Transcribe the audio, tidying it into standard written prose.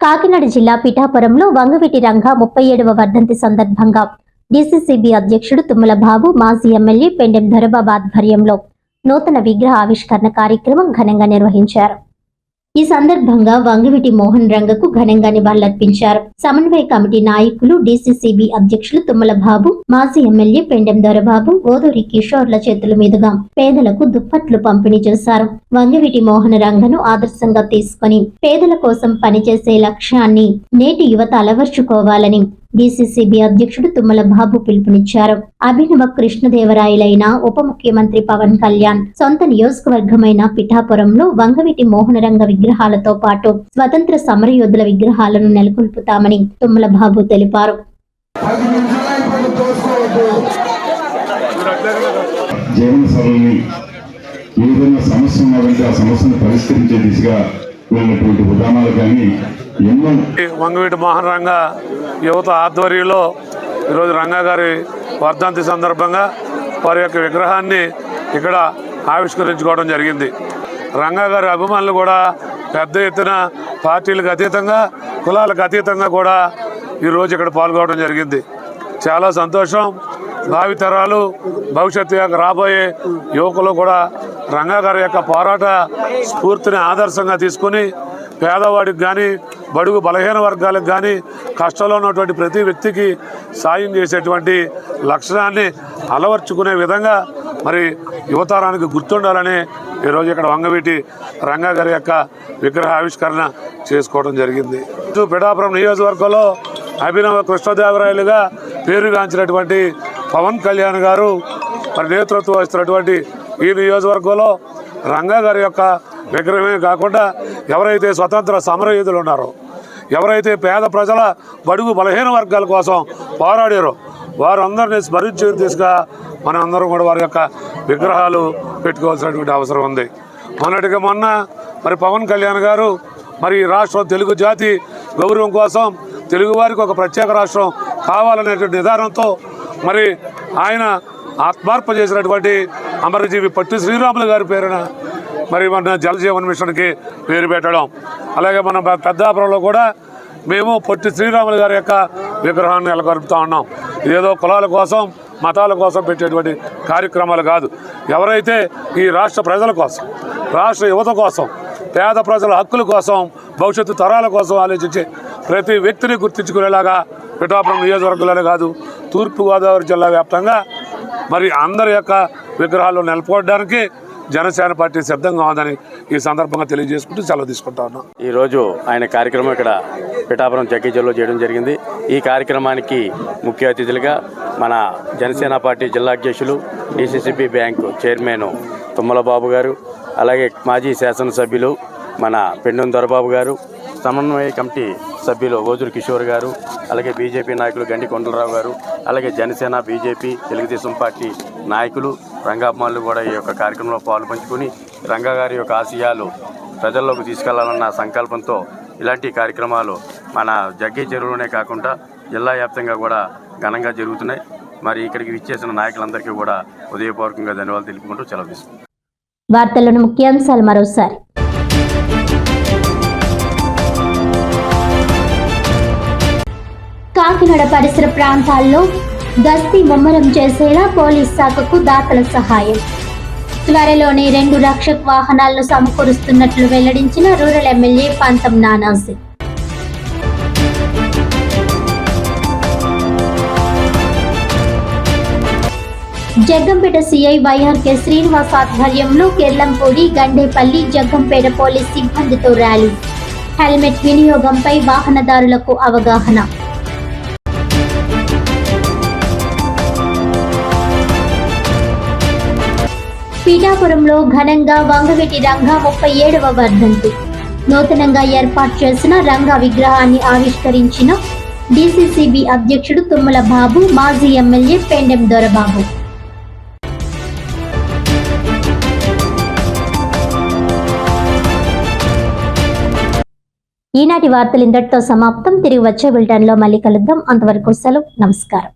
కాకినాడ జిల్లా పిఠాపురంలో వంగవీటి రంగా 37వ వర్ధంతి సందర్భంగా డీసీసీబీ అధ్యక్షుడు తుమ్మల బాబు, మాజీ ఎమ్మెల్యే పెండెం దొరబాబు ఆధ్వర్యంలో నూతన విగ్రహ ఆవిష్కరణ కార్యక్రమం ఘనంగా నిర్వహించారు. ఈ సందర్భంగా వంగవీటి మోహన్ రంగకు ఘనంగా నివాళులర్పించారు. సమన్వయ కమిటీ నాయకులు, డీసీసీబీ అధ్యక్షులు తుమ్మల బాబు, మాజీ ఎమ్మెల్యే పెండెం దొరబాబు, ఓదూరి కిషోర్ల చేతుల మీదుగా పేదలకు దుప్పట్లు పంపిణీ చేశారు. వంగవీటి మోహన్ రంగను ఆదర్శంగా తీసుకుని పేదల కోసం పనిచేసే లక్ష్యాన్ని నేటి యువత అలవర్చుకోవాలని డీసీసీబీ అధ్యక్షుడు తుమ్మల బాబు పిలుపునిచ్చారు. అభినవ కృష్ణదేవరాయలైన ఉప ముఖ్యమంత్రి పవన్ కళ్యాణ్ సొంత నియోజకవర్గమైన పిఠాపురంలో వంగవీటి మోహన రంగ విగ్రహాలతో పాటు స్వతంత్ర సమరయోధుల విగ్రహాలను నెలకొల్పుతామని తుమ్మల బాబు తెలిపారు. వంగవీటి మోహన్ రంగ యువత ఆధ్వర్యంలో ఈరోజు రంగా గారి వర్ధంతి సందర్భంగా వారి యొక్క విగ్రహాన్ని ఇక్కడ ఆవిష్కరించుకోవడం జరిగింది. రంగా గారి అభిమానులు కూడా పెద్ద ఎత్తున పార్టీలకు అతీతంగా, కులాలకు అతీతంగా కూడా ఈరోజు ఇక్కడ పాల్గొనడం జరిగింది. చాలా సంతోషం. భావితరాలు, భవిష్యత్తు యొక్క రాబోయే యువకులు కూడా రంగా గారి యొక్క పోరాట స్ఫూర్తిని ఆదర్శంగా తీసుకుని పేదవాడికి కానీ, బడుగు బలహీన వర్గాలకు కానీ, కష్టంలో ఉన్నటువంటి ప్రతి వ్యక్తికి సాయం చేసేటువంటి లక్షణాన్ని అలవర్చుకునే విధంగా మరి యువతరానికి గుర్తుండాలని ఈరోజు ఇక్కడ వంగవీటి రంగా గారి యొక్క విగ్రహ ఆవిష్కరణ చేసుకోవడం జరిగింది. పిఠాపురం నియోజకవర్గంలో అభినవ కృష్ణదేవరాయలుగా పేరుగాంచినటువంటి పవన్ కళ్యాణ్ గారు మరి నేతృత్వం వహిస్తున్నటువంటి ఈ నియోజకవర్గంలో రంగా గారి యొక్క విగ్రహమే కాకుండా ఎవరైతే స్వతంత్ర సమరయోధులు ఉన్నారో, ఎవరైతే పేద ప్రజల బడుగు బలహీన వర్గాల కోసం పోరాడారో వారందరినీ స్మరించే దిశగా మన అందరం కూడా వారి యొక్క విగ్రహాలు పెట్టుకోవాల్సినటువంటి అవసరం ఉంది. మొన్నటికి మొన్న మరి పవన్ కళ్యాణ్ గారు మరి రాష్ట్రం తెలుగు జాతి గౌరవం కోసం, తెలుగువారికి ఒక ప్రత్యేక రాష్ట్రం కావాలనేటువంటి నిదానంతో మరి ఆయన ఆత్మార్పణ చేసినటువంటి అమరజీవి పొట్టి శ్రీరాములు గారి పేరున మరి మన జలజీవన్ మిషన్కి పేరు పెట్టడం, అలాగే మన పెద్దాపురంలో కూడా మేము పొట్టి శ్రీరాములు గారి యొక్క విగ్రహాన్ని నెలకొల్పుతూ ఉన్నాం. ఇదేదో కులాల కోసం, మతాల కోసం పెట్టేటువంటి కార్యక్రమాలు కాదు. ఎవరైతే ఈ రాష్ట్ర ప్రజల కోసం, రాష్ట్ర యువత కోసం, పేద ప్రజల హక్కుల కోసం, భవిష్యత్తు తరాల కోసం ఆలోచించే ప్రతి వ్యక్తిని గుర్తించుకునేలాగా పిఠాపురం నియోజకవర్గంలోనే కాదు, తూర్పుగోదావరి జిల్లా వ్యాప్తంగా మరి అందరి యొక్క విగ్రహాలు నెలకొల్పడానికి జనసేన పార్టీ సిద్ధంగా ఉందని ఈ సందర్భంగా తెలియజేసుకుంటూ సెలవు తీసుకుంటా ఉన్నాం. ఈరోజు ఆయన కార్యక్రమం ఇక్కడ పిఠాపురం జగ్గీజల్లో చేయడం జరిగింది. ఈ కార్యక్రమానికి ముఖ్య అతిథులుగా మన జనసేన పార్టీ జిల్లా అధ్యక్షులు, డీసీసీబీ బ్యాంకు చైర్మన్ తుమ్మల బాబు గారు, అలాగే మాజీ శాసనసభ్యులు మన పెండెం దొరబాబు గారు, సమన్వయ కమిటీ సభ్యులు ఓదూరి కిషోర్ గారు, అలాగే బీజేపీ నాయకులు గండి కొండలరావు గారు, అలాగే జనసేన, బీజేపీ, తెలుగుదేశం పార్టీ నాయకులు, రంగాభిమానులు కూడా ఈ యొక్క కార్యక్రమంలో పాల్పంచుకొని రంగా గారి యొక్క ఆశయాలు ప్రజల్లోకి తీసుకెళ్లాలన్న సంకల్పంతో ఇలాంటి కార్యక్రమాలు మన జగ్గీ చెరువులోనే కాకుండా జిల్లా వ్యాప్తంగా కూడా ఘనంగా జరుగుతున్నాయి. మరి ఇక్కడికి విచ్చేసిన నాయకులందరికీ కూడా హృదయపూర్వకంగా ధన్యవాదాలు తెలుపుకుంటూ సెలవు తీసుకుంటాం. వార్తలను ముఖ్యాంశాలు మరోసారి. కాకినాడ పరిసర ప్రాంతాల్లో గస్తీ ముమ్మరం చేసేలా పోలీస్ శాఖకు దాతల సహాయం. త్వరలోనే 2 రక్షక్ వాహనాలను సమకూరుస్తున్నట్లు వెల్లడించిన రూరల్ ఎమ్మెల్యే పంతం నానాజీ. జగ్గంపేట సీఐ వైఆర్కే శ్రీనివాస్ ఆధ్వర్యంలో కెర్లంపూడి, గండేపల్లి, జగ్గంపేట పోలీస్ సిబ్బందితో ర్యాలీ. హెల్మెట్ వినియోగంపై వాహనదారులకు అవగాహన. పిఠాపురంలో ఘనంగా వంగవీటి రంగా 37వ వర్ధంతి. నూతనంగా ఏర్పాటు చేసిన రంగా విగ్రహాన్ని ఆవిష్కరించిన డీసీసీబీ అధ్యక్షుడు తుమ్మల బాబు, మాజీ ఎమ్మెల్యే పెండెం దొరబాబు. ఈనాటి వార్తలు ఇంతటితో సమాప్తం. తిరిగి వచ్చే బులెటిన్లో మళ్ళీ కలుద్దాం. అంతవరకు సెలవు. నమస్కారం.